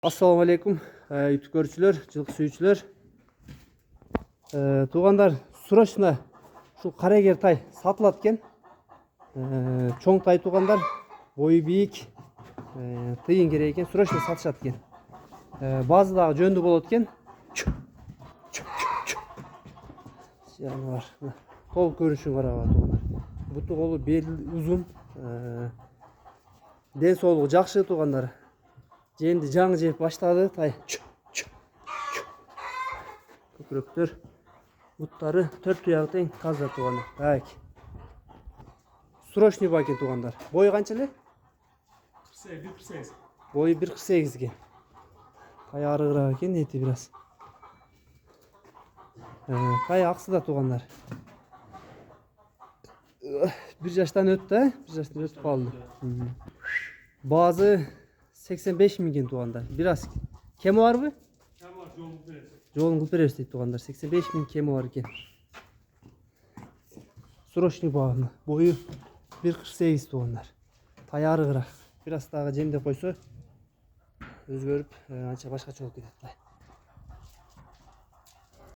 Assalamu alaikum YouTube görüşçüler, жылқы сүйүүчүлөр. Туугандар, срочно ушул карагер тай сатылат экен. Чоң тай туугандар, бою бийик, тыйын керек экен, срочно сатышат экен. Баазы дагы жөндүү болот экен. Жаныбар. Кол көрүнүшүн карагыла туугандар. Буту колу бел узун. Ден соолугу жакшы туугандар. Енді жаңы жеп баштады тай. Көкіректер, бұттары төрт тұяғы тең таза туғандар. Так. Срочный бакен туғандар. Бойы қанчалы? 1.48. Бойы 1.48 ге. Тай арығырақ екен, еті біраз. Тай ақсыда туғандар. Bir жаштан өтті, bir жаштан өтіп қалды. Bazı 85 milyon tuğanlar. Biraz kemo var mı? Kemo var, yolun kuperesi. Yolun kuperesi değil tuğanlar. 85 bin kemo var iken. Срочный bağlı. Boyu 1.48 tuğanlar. Tayarı kırak. Biraz daha cemde koysa özgörüp başka çok gider.